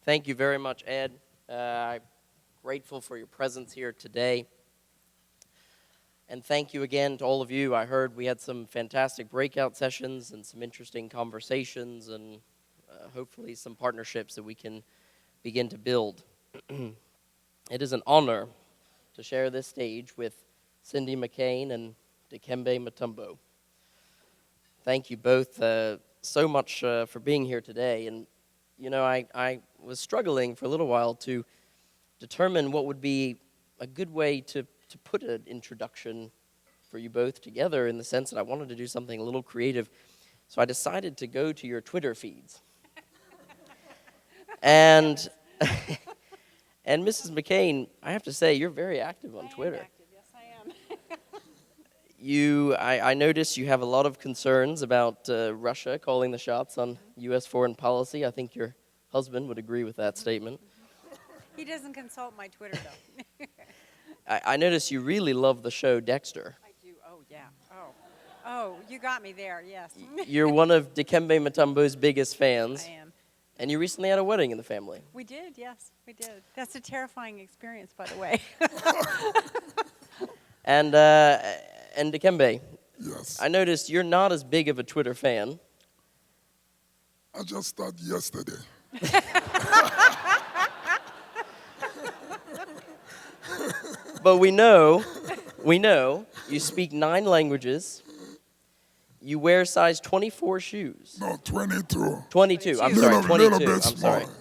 Thank you very much, Ed. I'm grateful for your presence here today. And thank you again to all of you. I heard we had some fantastic breakout sessions and some interesting conversations and hopefully some partnerships that we can begin to build. It is an honor to share this stage with Cindy McCain and Dikembe Mutombo. Thank you both so much for being here today. And, you know, I was struggling for a little while to determine what would be a good way to put an introduction for you both together, in the sense that I wanted to do something a little creative. So I decided to go to your Twitter feeds. And and Mrs. McCain, I have to say, you're very active on Twitter. I am active. Yes, I am. I notice you have a lot of concerns about Russia calling the shots on U.S. foreign policy. I think your husband would agree with that statement. He doesn't consult my Twitter, though. I notice you really love the show Dexter. I do. Oh, yeah. Oh, you got me there, yes. You're one of Dikembe Mutombo's biggest fans. I am. And you recently had a wedding in the family. We did, yes, we did. That's a terrifying experience, by the way. And Dikembe, Yes. I noticed you're not as big of a Twitter fan. I just started yesterday. But we know you speak 9 languages. You wear size 24 shoes. No, 22. 22, I'm Little- sorry, 22, little bit I'm sorry. small.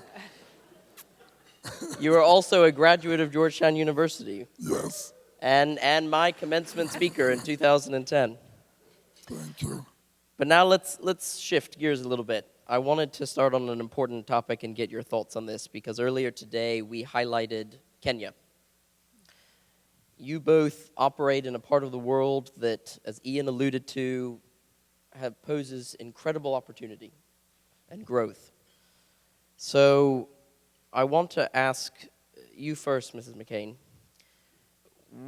You are also a graduate of Georgetown University Yes. and my commencement speaker in 2010. Thank you. But now let's shift gears a little bit. I wanted to start on an important topic and get your thoughts on this, because earlier today we highlighted Kenya. You both operate in a part of the world that, as Ian alluded to, poses incredible opportunity and growth. So I want to ask you first, Mrs. McCain,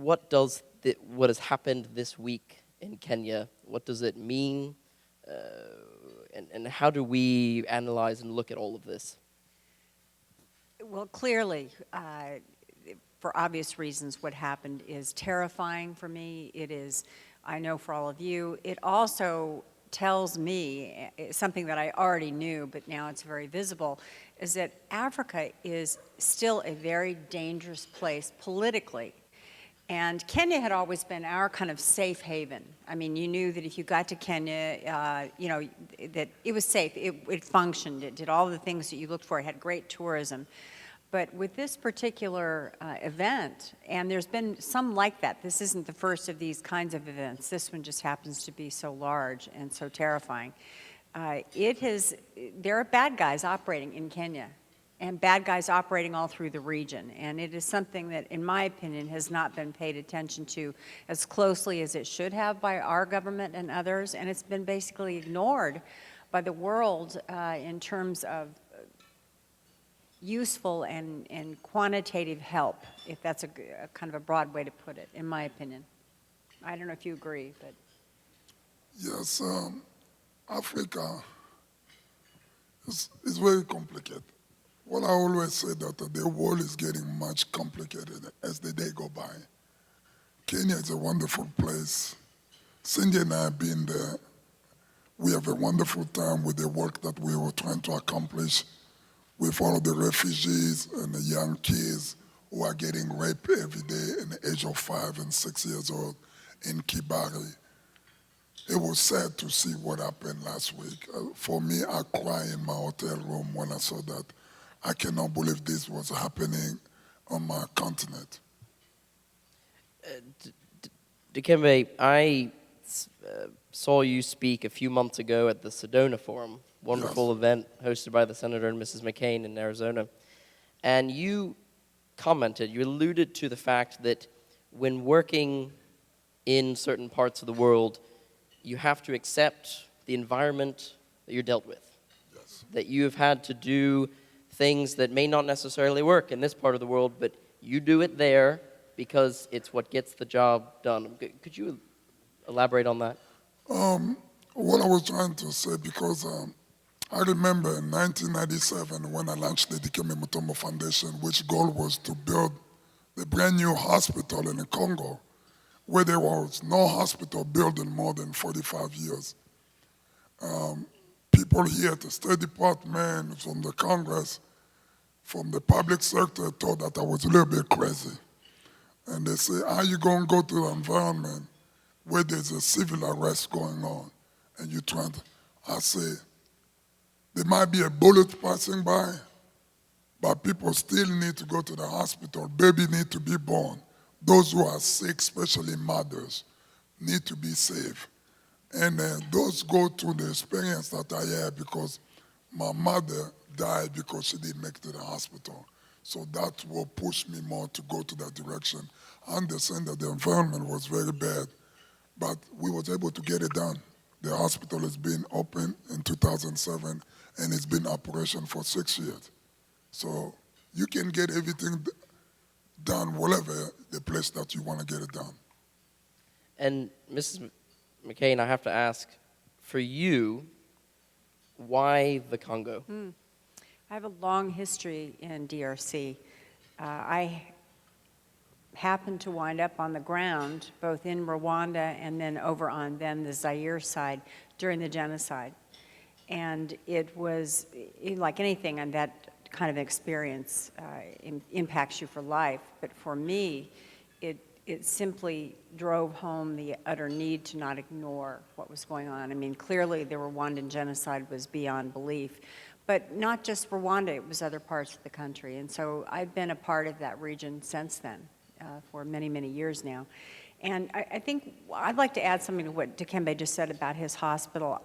what has happened this week in Kenya, what does it mean, and how do we analyze and look at all of this? Well, clearly, for obvious reasons, what happened is terrifying for me. It is, I know for all of you, it also tells me something that I already knew, but now it's very visible, is that Africa is still a very dangerous place politically. And Kenya had always been our kind of safe haven. I mean, you knew that if you got to Kenya, that it was safe, it functioned, it did all the things that you looked for, it had great tourism. But with this particular event, and there's been some like that, this isn't the first of these kinds of events, this one just happens to be so large and so terrifying. There are bad guys operating in Kenya, and bad guys operating all through the region. And it is something that, in my opinion, has not been paid attention to as closely as it should have by our government and others, and it's been basically ignored by the world in terms of useful and quantitative help, if that's a kind of a broad way to put it, in my opinion. I don't know if you agree, but. Yes, Africa is very complicated. Well, I always say that the world is getting much complicated as the day go by. Kenya is a wonderful place. Cindy and I have been there. We have a wonderful time with the work that we were trying to accomplish with all of the refugees and the young kids who are getting raped every day in the age of 5 and 6 years old in Kibale. It was sad to see what happened last week. For me, I cried in my hotel room when I saw that. I cannot believe this was happening on my continent. Dikembe, I saw you speak a few months ago at the Sedona Forum, wonderful event hosted by the Senator and Mrs. McCain in Arizona. And you commented, you alluded to the fact that when working in certain parts of the world, you have to accept the environment that you're dealt with. Yes. That you have had to do things that may not necessarily work in this part of the world, but you do it there because it's what gets the job done. Could you elaborate on that? What I was trying to say, because I remember in 1997 when I launched the Dikembe Mutombo Foundation, which goal was to build the brand new hospital in the Congo, where there was no hospital built in more than 45 years. People here at the State Department, from the Congress, from the public sector thought that I was a little bit crazy. And they say, how you going to go to the environment where there's a civil arrest going on? And you trying to, I say, there might be a bullet passing by, but people still need to go to the hospital. Baby need to be born. Those who are sick, especially mothers, need to be safe. And those go through the experience that I had because my mother died because she didn't make it to the hospital. So that will push me more to go to that direction. I understand that the environment was very bad, but we was able to get it done. The hospital has been open in 2007, and it's been in operation for 6 years. So you can get everything done, whatever the place that you want to get it done. And Mrs. McCain, I have to ask, for you, why the Congo? I have a long history in DRC. I happened to wind up on the ground, both in Rwanda and then over on then the Zaire side during the genocide. And it was, like anything, and that kind of experience impacts you for life. But for me, it simply drove home the utter need to not ignore what was going on. I mean, clearly the Rwandan genocide was beyond belief. But not just Rwanda, it was other parts of the country. And so I've been a part of that region since then, for many, many years now. And I think I'd like to add something to what Dikembe just said about his hospital.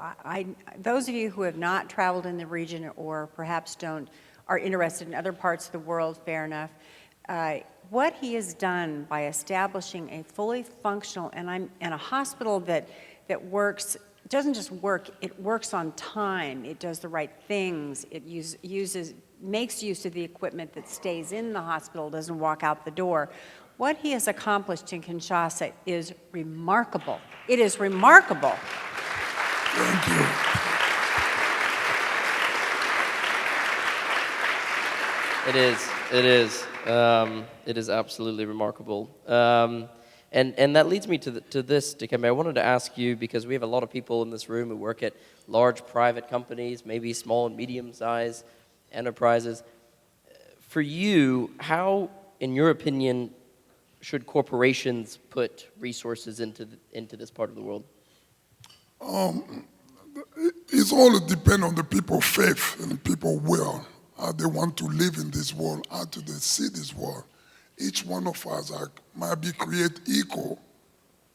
Those of you who have not traveled in the region or perhaps are interested in other parts of the world, fair enough, what he has done by establishing a fully functional and a hospital that works. It doesn't just work, it works on time, it does the right things, it makes use of the equipment that stays in the hospital, doesn't walk out the door. What he has accomplished in Kinshasa is remarkable. It is remarkable. Thank you. It is absolutely remarkable. And that leads me to this, Dikembe. I wanted to ask you, because we have a lot of people in this room who work at large private companies, maybe small and medium-sized enterprises. For you, how, in your opinion, should corporations put resources into this part of the world? It's all depend on the people's faith and the people's will, how they want to live in this world, how do they see this world. Each one of us might be created equal,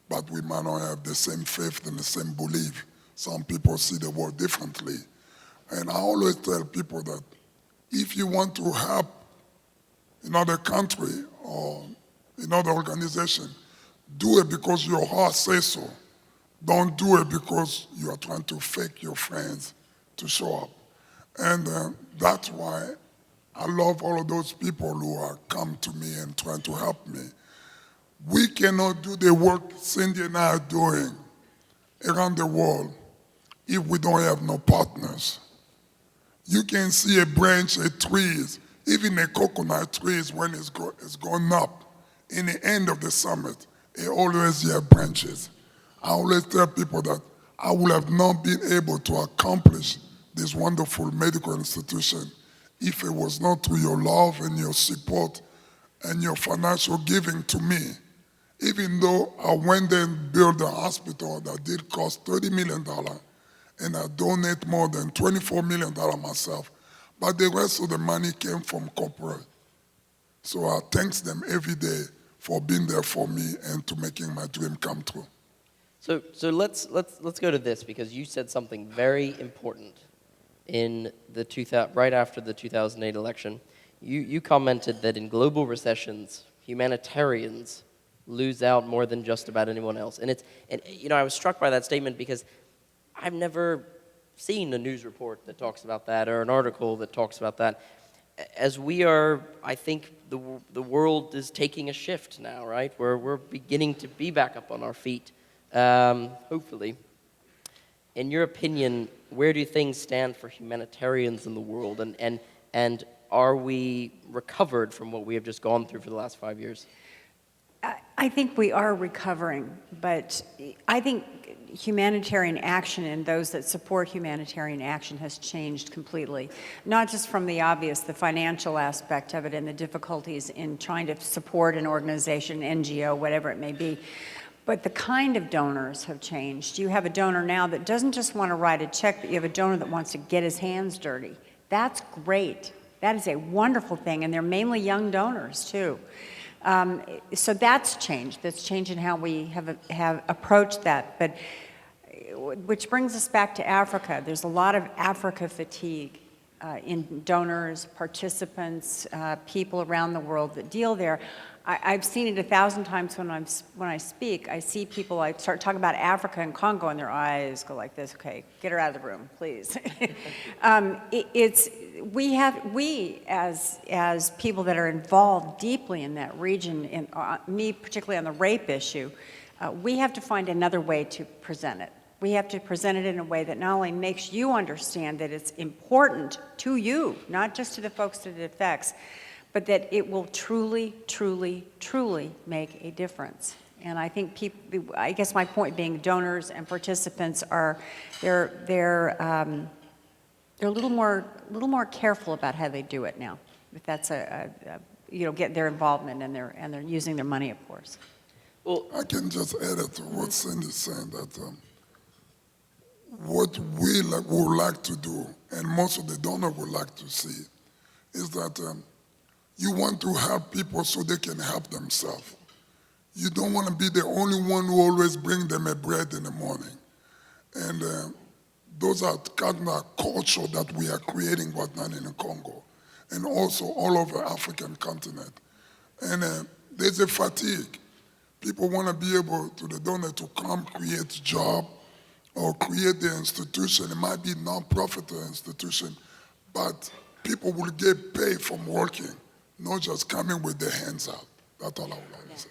but we might not have the same faith and the same belief. Some people see the world differently. And I always tell people that if you want to help another country or another organization, do it because your heart says so. Don't do it because you are trying to fake your friends to show up. And that's why I love all of those people who are come to me and trying to help me. We cannot do the work Cindy and I are doing around the world if we don't have no partners. You can see a branch, a trees, even a coconut trees when it's going up. In the end of the summit, it always have branches. I always tell people that I would have not been able to accomplish this wonderful medical institution if it was not through your love and your support and your financial giving to me. Even though I went there and built a hospital that did cost $30 million, and I donate more than $24 million myself, but the rest of the money came from corporate. So I thank them every day for being there for me and to making my dream come true. So let's go to this, because you said something very important right after the 2008 election. You commented that in global recessions, humanitarians lose out more than just about anyone else. And I was struck by that statement because I've never seen a news report that talks about that or an article that talks about that. As we are, I think the world is taking a shift now, right? We're beginning to be back up on our feet, hopefully. in your opinion, where do things stand for humanitarians in the world, and are we recovered from what we have just gone through for the last 5 years? I think we are recovering, but I think humanitarian action and those that support humanitarian action has changed completely. Not just from the obvious, the financial aspect of it and the difficulties in trying to support an organization, NGO, whatever it may be, but the kind of donors have changed. You have a donor now that doesn't just want to write a check, but you have a donor that wants to get his hands dirty. That's great. That is a wonderful thing, and they're mainly young donors, too. So that's changed. That's changed in how we have approached that. But which brings us back to Africa. There's a lot of Africa fatigue in donors, participants, people around the world that deal there. I've seen it 1,000 times when I speak. I see people, I start talking about Africa and Congo, and their eyes go like this. Okay, get her out of the room, please. We as people that are involved deeply in that region, and me particularly on the rape issue, we have to find another way to present it. We have to present it in a way that not only makes you understand that it's important to you, not just to the folks that it affects, but that it will truly, truly, truly make a difference. And I think people, I guess my point being donors and participants are, they're a little more careful about how they do it now. If that's get their involvement and they're using their money, of course. Well, I can just add it to what Cindy's saying, that what we would like to do, and most of the donors would like to see, is that you want to help people so they can help themselves. You don't want to be the only one who always bring them a bread in the morning. And those are kind of culture that we are creating right now in the Congo, and also all over the African continent. And there's a fatigue. People want to be able to the donor to come create job or create the institution. It might be non-profit institution, but people will get paid from working, not just coming with their hands out. That's all I would like to say.